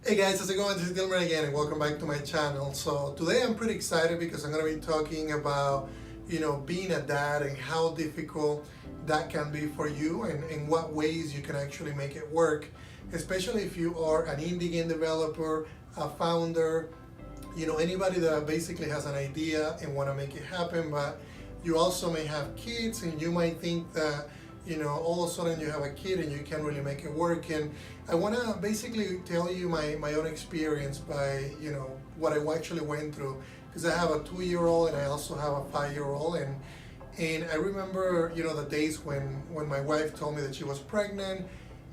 Hey guys, how's it going? This is Dilmer again and welcome back to my channel. So today I'm pretty excited because I'm going to be talking about, being a dad and how difficult that can be for you and in what ways you can actually make it work, especially if you are an indie game developer, a founder, anybody that basically has an idea and want to make it happen, but you also may have kids and you might think that all of a sudden you have a kid and you can't really make it work. And I want to basically tell you my own experience by, what I actually went through, because I have a 2-year-old and I also have a 5-year-old. And I remember, the days when my wife told me that she was pregnant,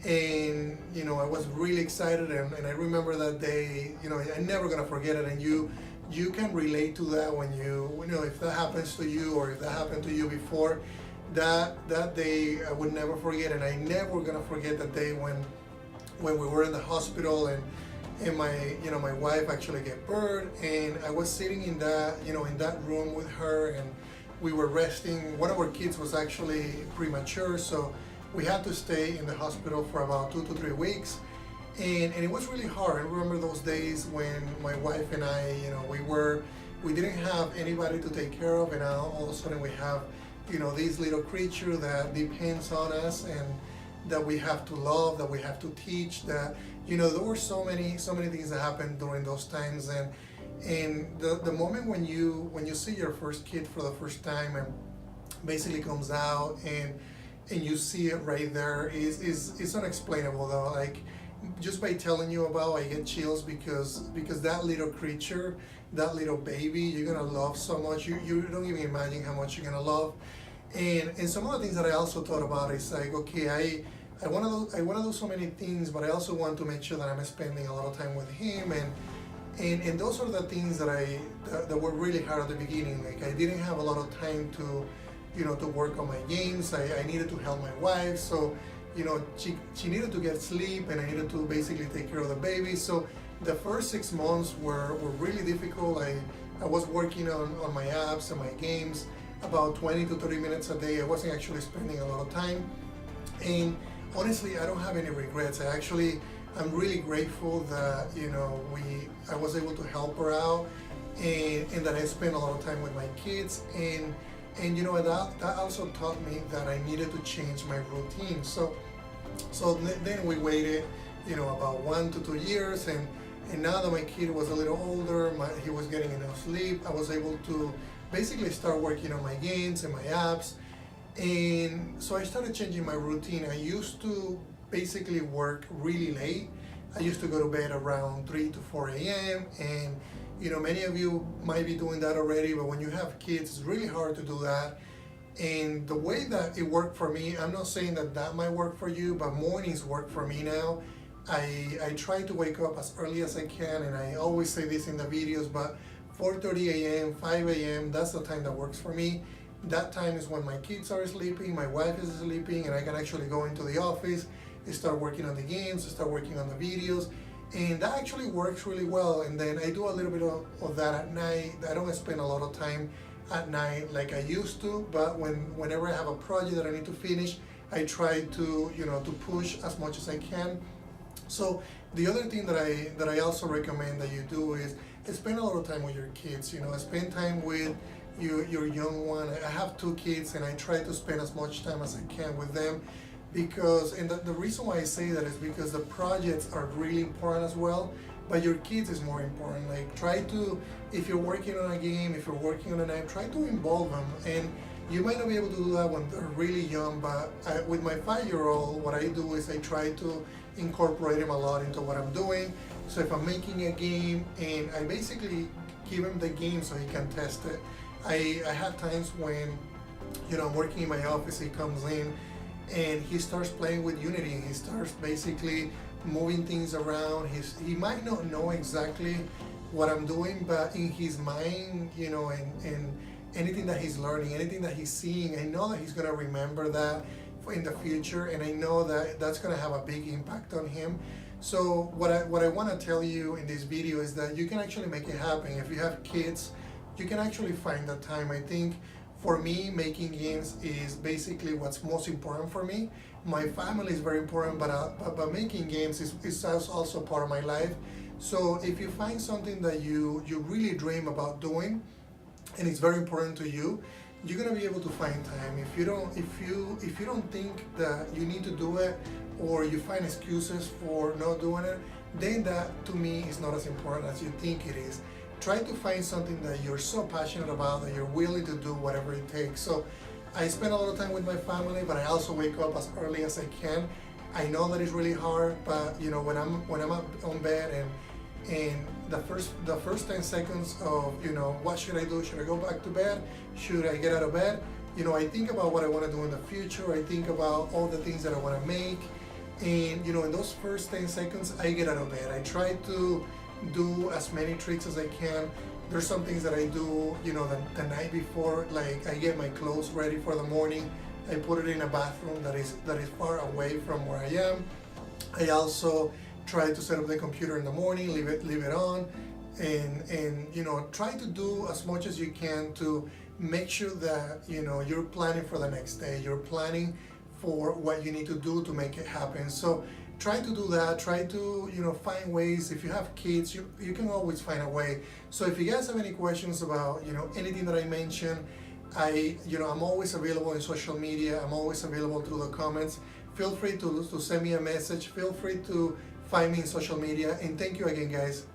and, I was really excited. And I remember that day, I'm never going to forget it. And you can relate to that when if that happens to you or if that happened to you before. That day I would never forget, and I never gonna forget that day when we were in the hospital and my wife actually gave birth, and I was sitting in that room with her, and we were resting. One of our kids was actually premature, so we had to stay in the hospital for about 2 to 3 weeks, and it was really hard. I remember those days when my wife and I, we didn't have anybody to take care of, and now all of a sudden we have this little creature that depends on us and that we have to love, that we have to teach, that there were so many things that happened during those times. And the moment when you see your first kid for the first time and basically comes out and you see it right there is unexplainable though. Like, just by telling you about, I get chills because that little creature, that little baby, you're gonna love so much. You don't even imagine how much you're gonna love. And some of the things that I also thought about is like, okay, I want to do so many things, but I also want to make sure that I'm spending a lot of time with him. And those are the things that were really hard at the beginning. Like, I didn't have a lot of time to work on my games. I needed to help my wife, so she needed to get sleep, and I needed to basically take care of the baby. So the first 6 months were really difficult. I was working on my apps and my games about 20 to 30 minutes a day. I wasn't actually spending a lot of time. And honestly, I don't have any regrets. I'm really grateful that, I was able to help her out, and that I spent a lot of time with my kids. And that also taught me that I needed to change my routine. So then we waited, about 1 to 2 years, and now that my kid was a little older, he was getting enough sleep, I was able to basically start working on my games and my apps. And so I started changing my routine. I used to basically work really late. I used to go to bed around 3 to 4 a.m. And many of you might be doing that already, but when you have kids, it's really hard to do that. And the way that it worked for me, I'm not saying that might work for you, but mornings work for me now. I try to wake up as early as I can, and I always say this in the videos, but 4:30 a.m., 5 a.m., that's the time that works for me. That time is when my kids are sleeping, my wife is sleeping, and I can actually go into the office and start working on the games, start working on the videos. And that actually works really well. And then I do a little bit of that at night. I don't spend a lot of time at night like I used to, but whenever I have a project that I need to finish, I try to to push as much as I can. So the other thing that I also recommend that you do is spend a lot of time with your kids. Spend time with your young one. I have 2 kids, and I try to spend as much time as I can with them, because the reason why I say that is because the projects are really important as well, but your kids is more important. Like, try to, if you're working on a game, if you're working on an app, try to involve them. And you might not be able to do that when they're really young, but with my 5-year-old, what I do is I try to incorporate him a lot into what I'm doing. So if I'm making a game, and I basically give him the game so he can test it. I have times when, I'm working in my office, he comes in and he starts playing with Unity. He starts basically moving things around. He might not know exactly what I'm doing, but in his mind, and anything that he's learning, anything that he's seeing, I know that he's gonna remember that in the future, and I know that that's gonna have a big impact on him. So what I want to tell you in this video is that you can actually make it happen. If you have kids, you can actually find the time. I think for me, making games is basically what's most important for me. My family is very important, but making games is also part of my life. So if you find something that you really dream about doing, and it's very important to you, you're gonna be able to find time. If you don't think that you need to do it, or you find excuses for not doing it, then that to me is not as important as you think it is. Try to find something that you're so passionate about that you're willing to do whatever it takes. So I spend a lot of time with my family, but I also wake up as early as I can. I know that it's really hard, but you know, when I'm up on bed and the first 10 seconds of, you know, what should I do? Should I go back to bed? Should I get out of bed? You know, I think about what I want to do in the future. I think about all the things that I want to make. And, you know, in those first 10 seconds, I get out of bed. I try to do as many tricks as I can. There's some things that I do, you know, the night before, like I get my clothes ready for the morning. I put it in a bathroom that is far away from where I am. I also try to set up the computer in the morning, leave it on, and you know, try to do as much as you can to make sure that, you know, you're planning for the next day. You're planning for what you need to do to make it happen. So try to do that. Try to, you know, find ways. If you have kids, you can always find a way. So if you guys have any questions about, you know, anything that I mentioned, I'm always available in social media. I'm always available through the comments. Feel free to send me a message. Feel free to find me in social media. And thank you again, guys.